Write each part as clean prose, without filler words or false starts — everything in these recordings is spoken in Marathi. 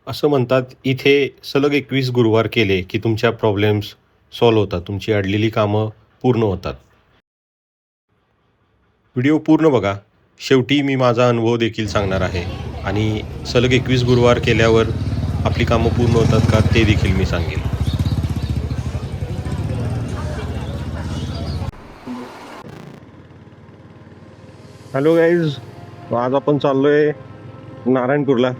असं म्हणतात इथे सलग 21 गुरुवार केले की तुमच्या प्रॉब्लेम्स सॉल्व्ह होतात. तुमची अडलेली कामं पूर्ण होतात. व्हिडिओ पूर्ण बघा. शेवटी मी माझा अनुभव देखील सांगणार आहे आणि सलग 21 गुरुवार केल्यावर आपली कामं पूर्ण होतात का ते देखील मी सांगेन. हॅलो गाईज, आज आपण चाललोय नारायणपूरला.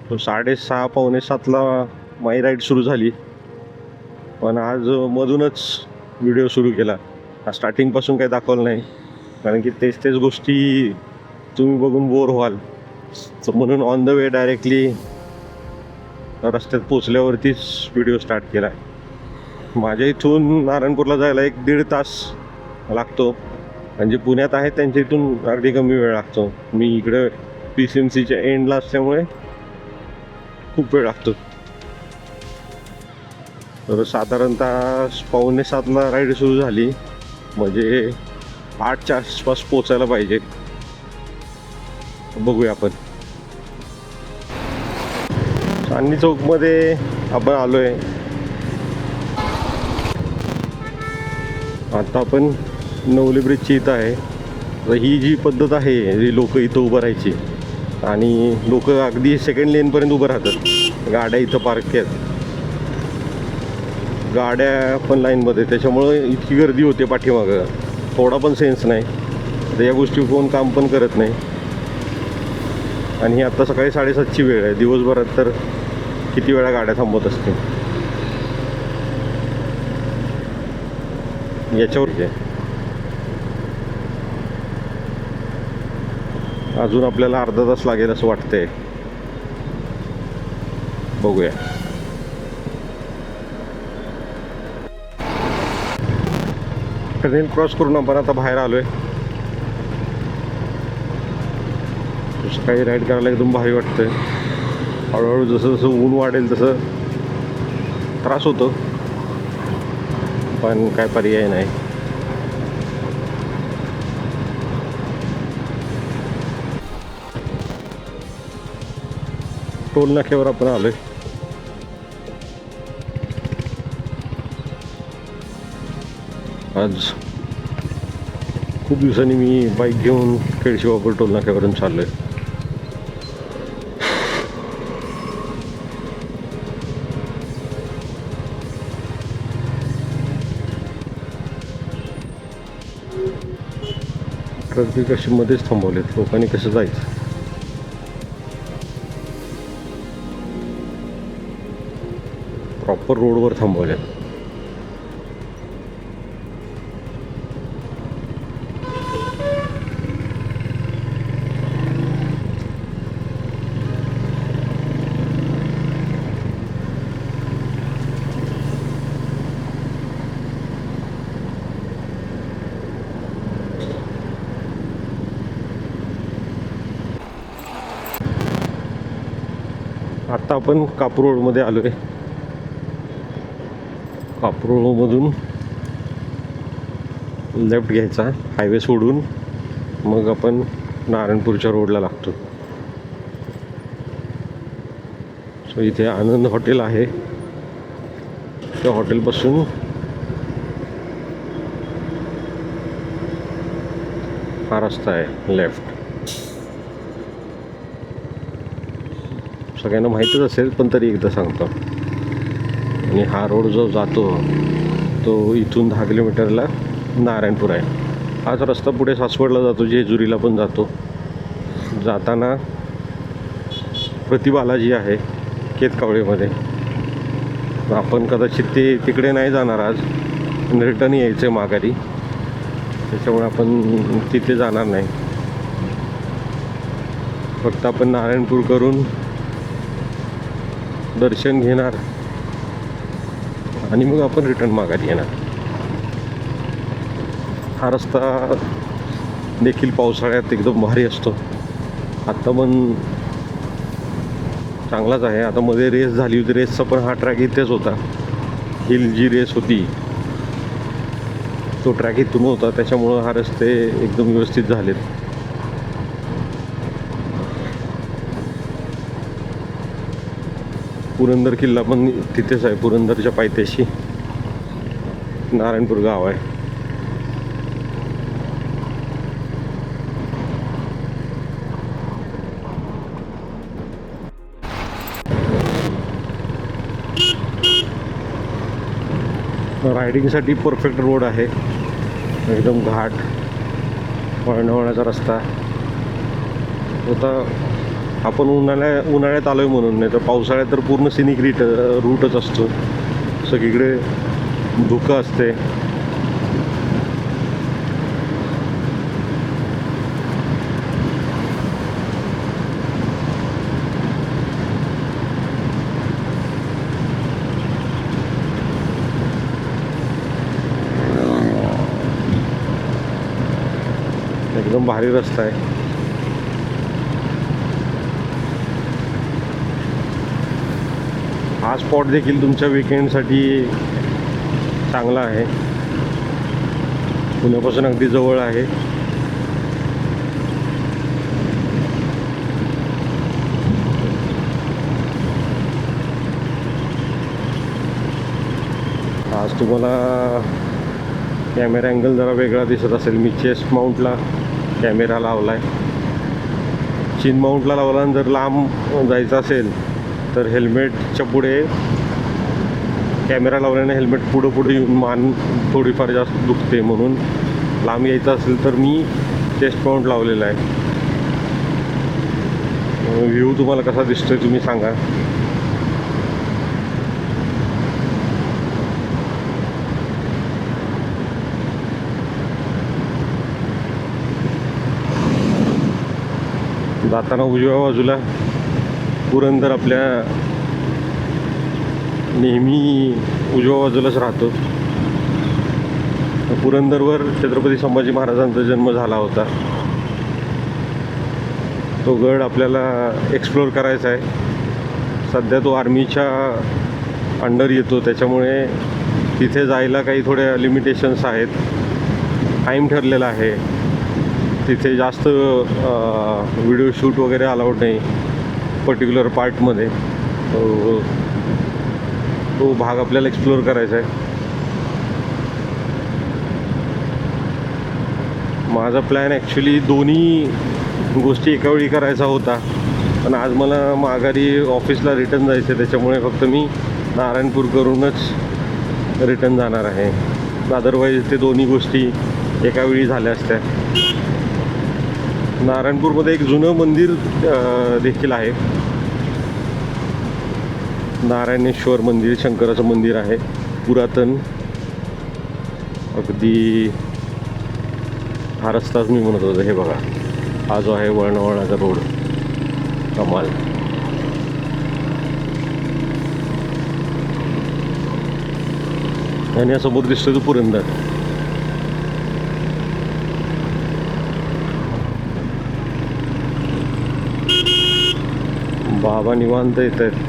6:30 पावणे 7ला माई राईड सुरू झाली, पण आज मधूनच व्हिडिओ सुरू केला. स्टार्टिंगपासून काही दाखवलं नाही, कारण की तेच तेच गोष्टी तुम्ही बघून बोर व्हाल. म्हणून ऑन द वे डायरेक्टली रस्त्यात पोचल्यावरतीच व्हिडिओ स्टार्ट केला. माझ्या इथून नारायणपूरला जायला 1-1.5 तास लागतो, म्हणजे पुण्यात आहे त्यांच्या इथून अगदी कमी वेळ लागतो. मी इकडे PCMCच्या एंडला असल्यामुळे खूप वेळ लागतो. तर साधारणतः 6:45ला राईड सुरू झाली, म्हणजे 8च्या आसपास पोचायला पाहिजे. बघूया आपण. चांदणी चौकमध्ये आपण आलो आहे. आता आपण नवले ब्रिजची इथं आहे. तर ही जी पद्धत आहे, जी लोक इथं उभं राहायची आणि लोक अगदी सेकंड लेनपर्यंत उभं राहतात. गाड्या इथं पार्क आहेत, गाड्या पण लाईनमध्ये, त्याच्यामुळं इतकी गर्दी होते पाठीमागं. थोडा पण सेन्स नाही. तर या गोष्टी कोण काम पण करत नाही. आणि ही आत्ता सकाळी 7:30ची वेळ आहे. दिवसभरात तर किती वेळा गाड्या थांबवत असतील याच्यावर. अजून आपल्याला अर्धा तास लागेल असं वाटतंय. बघूया. ट्रेन क्रॉस करून आपण आता बाहेर आलोय. सकाळी राईड करायला एकदम भारी वाटतंय. हळूहळू जसं जसं ऊन वाढेल तसं त्रास होतो, पण काय पर्याय नाही. टोल नाक्यावर आपण आलोय. आज खूप दिवसांनी मी बाईक घेऊन केळशीवापर टोल नाक्यावरून चाललोय. ट्रक कशी मध्येच थांबवलेत, लोकांनी कसं जायचं. प्रॉपर रोडवर थांबवल्यात. आत्ता आपण कापूर रोडमध्ये आलो आहे. कापूर रोडमधून लेफ्ट घ्यायचा, हायवे सोडून मग आपण नारायणपूरच्या रोडला लागतो. सो इथे आनंद हॉटेल आहे, त्या हॉटेलपासून हा रस्ता आहे लेफ्ट. सगळ्यांना माहीतच असेल, पण तरी एकदा सांगतो. आणि हा रोड जो जातो तो इथून 10 किलोमीटरला नारायणपूर आहे. हाच रस्ता पुढे सासवडला जातो, जेजुरीला पण जातो. जाताना प्रतिबालाजी आहे केतकावळेमध्ये. आपण कदाचित ते तिकडे नाही जाणार आज, रिटर्न यायचं आहे माघारी, त्याच्यामुळे आपण तिथे जाणार नाही. फक्त आपण नारायणपूर करून दर्शन घेणार आणि मग आपण रिटर्न माघारी येणार. हा रस्ता देखील पावसाळ्यात एकदम भारी असतो. आत्ता पण चांगलाच आहे. आता मध्ये रेस झाली होती, रेसचा पण हा ट्रॅक इथेच होता. हिल जी रेस होती तो ट्रॅक इथून होता, त्याच्यामुळं हा रस्ते एकदम व्यवस्थित झालेत. पुरंदर किल्ला पण तिथेच आहे, पुरंदरच्या पायथ्याशी नारायणपूर गाव आहे. रायडिंगसाठी परफेक्ट रोड आहे, एकदम घाट वळणावळणाचा रस्ता होता. आपण उन्हाळ्यात आलोय म्हणून, नाही तर पावसाळ्यात तर पूर्ण सिनिक रूटच असतो, सगळीकडे धुकं असते. एकदम भारी रस्ता आहे. हा स्पॉट देखील तुमच्या विकेंडसाठी चांगला आहे, पुण्यापासून अगदी जवळ आहे. आज तुम्हाला कॅमेरा अँगल जरा वेगळा दिसत असेल. मी चेस्ट माउंटला कॅमेरा लावला आहे. चिन माउंटला लावला, आणि जर लांब जायचं असेल तर हेल्मेटच्या पुढे कॅमेरा लावल्याने हेल्मेट पुढे येऊन मान थोडीफार जास्त दुखते, म्हणून लांब यायचं असेल तर मी चेस्ट माउंट लावलेला आहे. व्ह्यू तुम्हाला कसा दिसतोय तुम्ही सांगा. जाताना उजव्या बाजूला पुरंदर आपल्या नेहमी उजव्या बाजूलाच राहतो. पुरंदरवर छत्रपती संभाजी महाराजांचा जन्म झाला होता. तो गड आपल्याला एक्सप्लोअर करायचा आहे. सध्या तो आर्मीच्या अंडर येतो, त्याच्यामुळे तिथे जायला काही थोड्या लिमिटेशन्स आहेत. टाईम ठरलेला आहे, तिथे जास्त व्हिडिओ शूट वगैरे अलाउड नाही पर्टिक्युलर पार्टमध्ये. तो भाग आपल्याला एक्सप्लोअर करायचा आहे. माझा प्लॅन ॲक्च्युली दोन्ही गोष्टी एका वेळी करायचा होता, पण आज मला माघारी ऑफिसला रिटर्न जायचं आहे, त्याच्यामुळे फक्त मी नारायणपूर करूनच रिटर्न जाणार आहे. अदरवाईज ते दोन्ही गोष्टी एका वेळी झाल्या असत्या. नारायणपूरमध्ये एक जुनं मंदिर देखील आहे, नारायणेश्वर मंदिर, शंकराचं मंदिर आहे पुरातन. अगदी हा रस्ताच मी म्हणत होतो. हे बघा, हा जो आहे वळणाचा रोड, कमाल. आणि या समोर दिसतो तो पुरंदर. बाबा निवांत येत आहेत.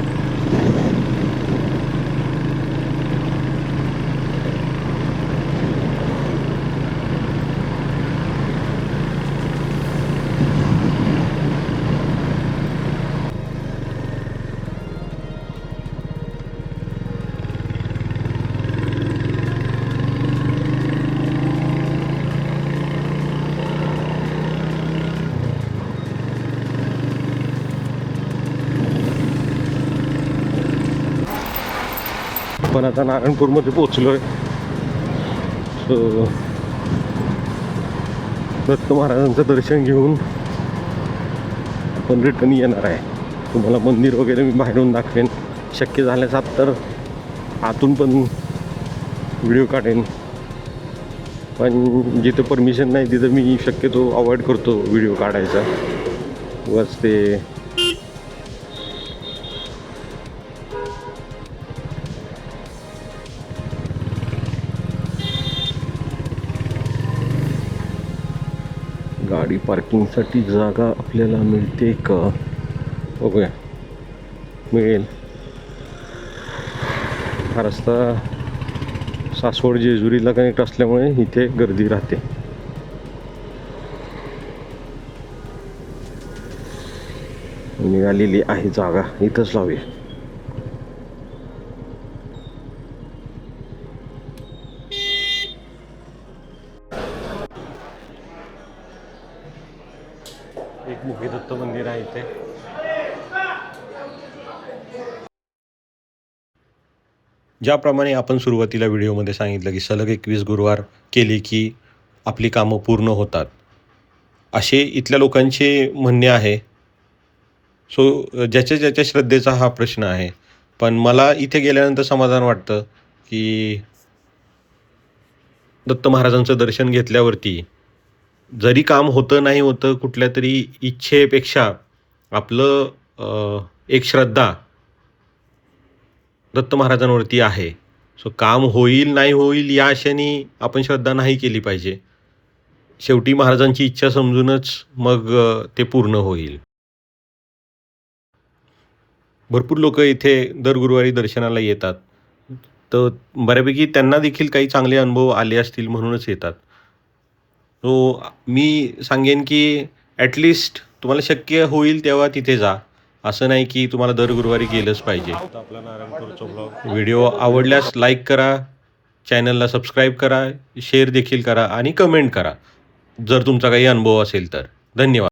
पण आता नारायणपूरमध्ये पोचलो आहे. सो दत्त महाराजांचं दर्शन घेऊन आपण रिटर्न येणार आहे. तुम्हाला मंदिर वगैरे मी बाहेरून दाखवेन, शक्य झाल्यास तर आतून पण व्हिडिओ काढेन, पण जिथं परमिशन नाही तिथं मी शक्यतो अवॉइड करतो व्हिडिओ काढायचा. बस ते गाडी पार्किंगसाठी जागा आपल्याला मिळते का बघूया. मिळेल. हा रस्ता सासवड जेजुरीला कनेक्ट असल्यामुळे इथे गर्दी राहते. मिळालेली आहे जागा, इथंच लावूया. ज्याप्रमाणे आपण सुरुवातीला व्हिडिओमध्ये सांगितलं की सलग 21 गुरुवार केले की आपली कामं पूर्ण होतात, असे इथल्या लोकांचे म्हणणे आहे. सो ज्याच्या ज्याच्या श्रद्धेचा हा प्रश्न आहे. पण मला इथे गेल्यानंतर समाधान वाटतं की दत्त महाराजांचं दर्शन घेतल्यावरती जरी काम होतं नाही होतं, कुठल्या तरी इच्छेपेक्षा आपलं एक श्रद्धा दत्त महाराजांवरती आहे. सो काम होईल नाही होईल या आशेने आपण श्रद्धा नाही केली पाहिजे. शेवटी महाराजांची इच्छा समजूनच मग ते पूर्ण होईल. भरपूर लोकं इथे दर गुरुवारी दर्शनाला येतात. तर बऱ्यापैकी त्यांना देखील काही चांगले अनुभव आले असतील म्हणूनच येतात. सो मी सांगेन की ॲटलिस्ट तुम्हाला शक्य होईल तेव्हा तिथे जा. असं नाही की तुम्हाला दर गुरुवारी गेलंच पाहिजे. आपला नारायणपूरचा ब्लॉग व्हिडिओ आवडल्यास लाईक करा, चॅनलला सबस्क्राईब करा, शेअर देखील करा आणि कमेंट करा. जर तुमचा काही अनुभव असेल तर. धन्यवाद.